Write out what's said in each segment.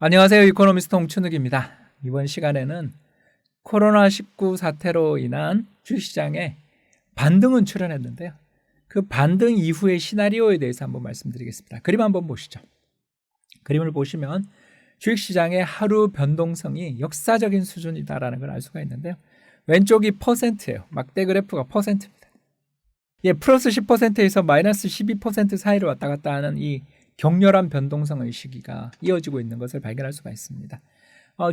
안녕하세요. 이코노미스트 홍춘욱입니다. 이번 시간에는 코로나19 사태로 인한 주식시장에 반등은 출현했는데요. 그 반등 이후의 시나리오에 대해서 한번 말씀드리겠습니다. 그림 한번 보시죠. 그림을 보시면 주식시장의 하루 변동성이 역사적인 수준이다라는 걸 알 수가 있는데요. 왼쪽이 퍼센트예요. 막대 그래프가 퍼센트입니다. 플러스 10%에서 마이너스 12% 사이를 왔다 갔다 하는 이 격렬한 변동성의 시기가 이어지고 있는 것을 발견할 수가 있습니다.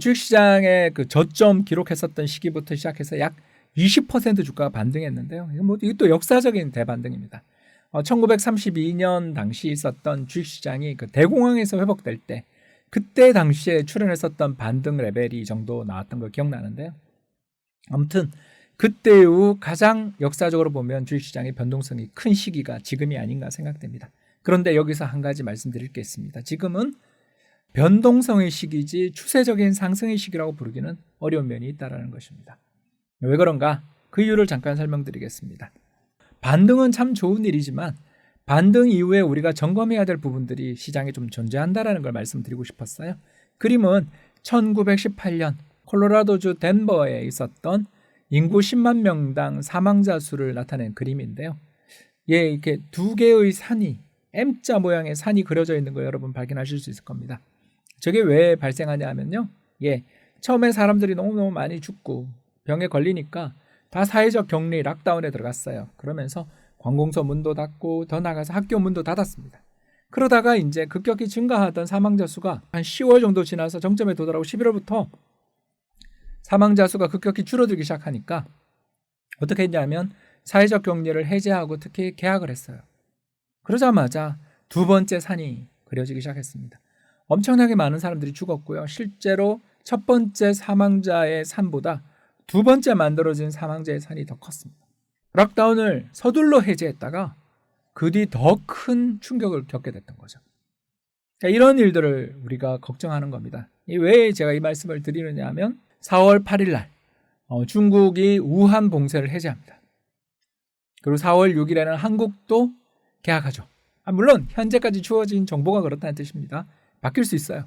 주식시장의 그 저점 기록했었던 시기부터 시작해서 약 20% 주가가 반등했는데요. 이것도 역사적인 대반등입니다. 1932년 당시 있었던 주식시장이 그 대공황에서 회복될 때 그때 당시에 출현했었던 반등 레벨이 이 정도 나왔던 거 기억나는데요. 아무튼 그때 이후 가장 역사적으로 보면 주식시장의 변동성이 큰 시기가 지금이 아닌가 생각됩니다. 그런데 여기서 한 가지 말씀드릴 게 있습니다. 지금은 변동성의 시기지 추세적인 상승의 시기라고 부르기는 어려운 면이 있다는 것입니다. 왜 그런가? 그 이유를 잠깐 설명드리겠습니다. 반등은 참 좋은 일이지만 반등 이후에 우리가 점검해야 될 부분들이 시장에 좀 존재한다는 걸 말씀드리고 싶었어요. 그림은 1918년 콜로라도주 덴버에 있었던 인구 10만 명당 사망자 수를 나타낸 그림인데요. 이렇게 두 개의 산이 M자 모양의 산이 그려져 있는 거 여러분 발견하실 수 있을 겁니다. 저게 왜 발생하냐 하면요. 처음에 사람들이 너무너무 많이 죽고 병에 걸리니까 다 사회적 격리 락다운에 들어갔어요. 그러면서 관공서 문도 닫고 더 나가서 학교 문도 닫았습니다. 그러다가 이제 급격히 증가하던 사망자 수가 한 10월 정도 지나서 정점에 도달하고 11월부터 사망자 수가 급격히 줄어들기 시작하니까 어떻게 했냐면 사회적 격리를 해제하고 특히 개학을 했어요. 그러자마자 두 번째 산이 그려지기 시작했습니다. 엄청나게 많은 사람들이 죽었고요. 실제로 첫 번째 사망자의 산보다 두 번째 만들어진 사망자의 산이 더 컸습니다. 락다운을 서둘러 해제했다가 그 뒤 더 큰 충격을 겪게 됐던 거죠. 이런 일들을 우리가 걱정하는 겁니다. 왜 제가 이 말씀을 드리느냐 하면 4월 8일 날 중국이 우한 봉쇄를 해제합니다. 그리고 4월 6일에는 한국도 개학하죠. 물론 현재까지 주어진 정보가 그렇다는 뜻입니다. 바뀔 수 있어요.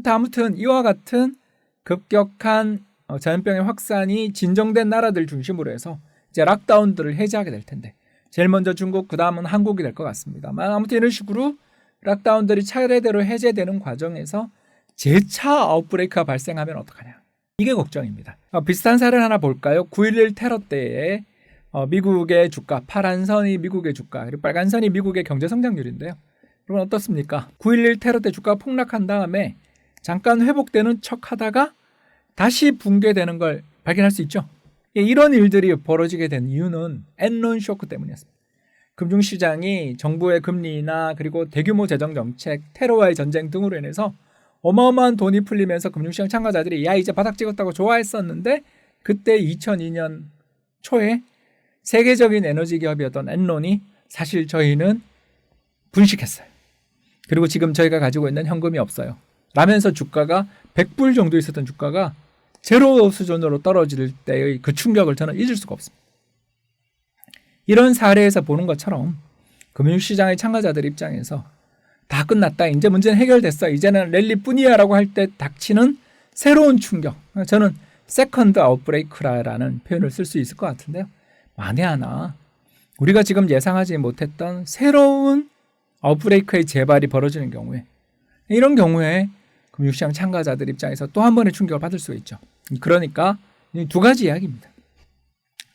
아무튼 이와 같은 급격한 전염병의 확산이 진정된 나라들 중심으로 해서 이제 락다운들을 해제하게 될 텐데 제일 먼저 중국, 그 다음은 한국이 될 것 같습니다. 아무튼 이런 식으로 락다운들이 차례대로 해제되는 과정에서 재차 아웃브레이크가 발생하면 어떡하냐. 이게 걱정입니다. 비슷한 사례를 하나 볼까요? 9.11 테러 때에 미국의 주가, 파란 선이 미국의 주가, 그리고 빨간 선이 미국의 경제 성장률인데요. 여러분 어떻습니까? 9.11 테러 때 주가가 폭락한 다음에 잠깐 회복되는 척 하다가 다시 붕괴되는 걸 발견할 수 있죠. 이런 일들이 벌어지게 된 이유는 엔론 쇼크 때문이었습니다. 금융시장이 정부의 금리나 그리고 대규모 재정정책, 테러와의 전쟁 등으로 인해서 어마어마한 돈이 풀리면서 금융시장 참가자들이 이제 바닥 찍었다고 좋아했었는데 그때 2002년 초에 세계적인 에너지 기업이었던 엔론이 사실 저희는 분식했어요. 그리고 지금 저희가 가지고 있는 현금이 없어요. 라면서 주가가 100불 정도 있었던 주가가 제로 수준으로 떨어질 때의 그 충격을 저는 잊을 수가 없습니다. 이런 사례에서 보는 것처럼 금융시장의 참가자들 입장에서 다 끝났다. 이제 문제는 해결됐어. 이제는 랠리뿐이야 라고 할 때 닥치는 새로운 충격. 저는 세컨드 아웃브레이크라는 표현을 쓸 수 있을 것 같은데요. 만에 하나 우리가 지금 예상하지 못했던 새로운 아웃브레이크의 재발이 벌어지는 경우에 이런 경우에 금융시장 참가자들 입장에서 또 한 번의 충격을 받을 수가 있죠. 그러니까 두 가지 이야기입니다.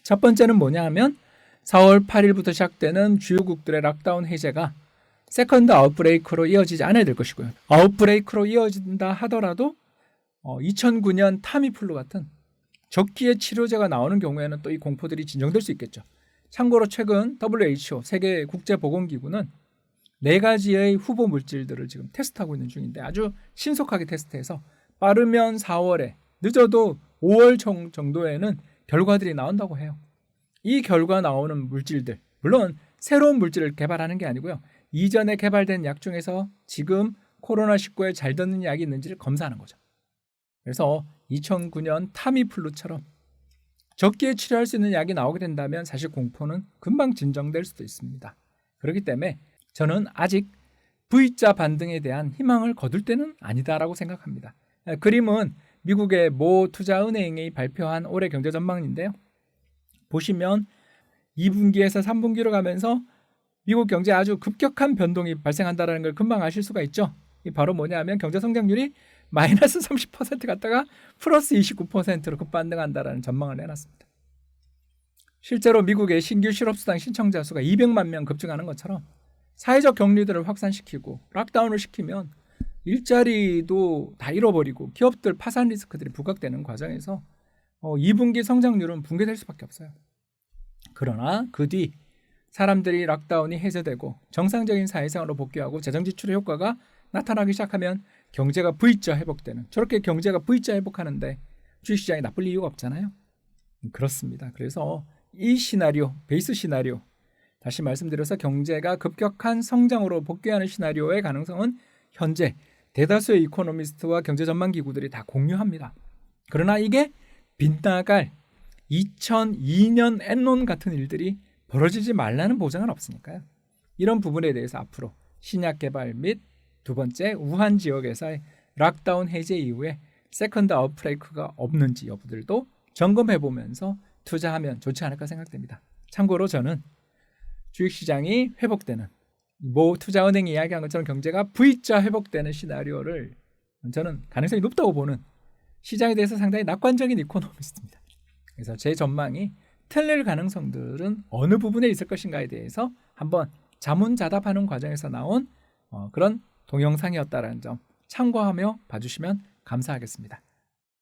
첫 번째는 뭐냐 하면 4월 8일부터 시작되는 주요국들의 락다운 해제가 세컨드 아웃브레이크로 이어지지 않아야 될 것이고요. 아웃브레이크로 이어진다 하더라도 2009년 타미플루 같은 적기에 치료제가 나오는 경우에는 또 이 공포들이 진정될 수 있겠죠. 참고로 최근 WHO 세계국제보건기구는 4가지의 후보 물질들을 지금 테스트하고 있는 중인데 아주 신속하게 테스트해서 빠르면 4월에 늦어도 5월 정도에는 결과들이 나온다고 해요. 이 결과 나오는 물질들, 물론 새로운 물질을 개발하는 게 아니고요. 이전에 개발된 약 중에서 지금 코로나19에 잘 듣는 약이 있는지를 검사하는 거죠. 그래서 2009년 타미플루처럼 적기에 치료할 수 있는 약이 나오게 된다면 사실 공포는 금방 진정될 수도 있습니다. 그렇기 때문에 저는 아직 V자 반등에 대한 희망을 거둘 때는 아니다라고 생각합니다. 그림은 미국의 모 투자은행이 발표한 올해 경제 전망인데요. 보시면 2분기에서 3분기로 가면서 미국 경제에 아주 급격한 변동이 발생한다는 걸 금방 아실 수가 있죠. 이 바로 뭐냐면 경제 성장률이 마이너스 30% 갔다가 플러스 29%로 급반등한다라는 전망을 내놨습니다. 실제로 미국의 신규 실업수당 신청자 수가 200만 명 급증하는 것처럼 사회적 격리들을 확산시키고 락다운을 시키면 일자리도 다 잃어버리고 기업들 파산 리스크들이 부각되는 과정에서 2분기 성장률은 붕괴될 수밖에 없어요. 그러나 그 뒤 사람들이 락다운이 해제되고 정상적인 사회생활로 복귀하고 재정지출의 효과가 나타나기 시작하면 경제가 V자 회복되는, 저렇게 경제가 V자 회복하는데 주식시장이 나쁠 이유가 없잖아요. 그렇습니다. 그래서 이 시나리오, 베이스 시나리오, 다시 말씀드려서 경제가 급격한 성장으로 복귀하는 시나리오의 가능성은 현재 대다수의 이코노미스트와 경제전망기구들이 다 공유합니다. 그러나 이게 빗나갈 2002년 엔론 같은 일들이 벌어지지 말라는 보장은 없으니까요. 이런 부분에 대해서 앞으로 신약 개발 및 두 번째 우한 지역에서의 락다운 해제 이후에 세컨드 아웃브레이크가 없는지 여부들도 점검해보면서 투자하면 좋지 않을까 생각됩니다. 참고로 저는 주식시장이 회복되는, 모 투자은행이 이야기한 것처럼 경제가 V자 회복되는 시나리오를 저는 가능성이 높다고 보는, 시장에 대해서 상당히 낙관적인 이코노미스트입니다. 그래서 제 전망이 틀릴 가능성들은 어느 부분에 있을 것인가에 대해서 한번 자문자답하는 과정에서 나온 그런 동영상이었다는 점 참고하며 봐주시면 감사하겠습니다.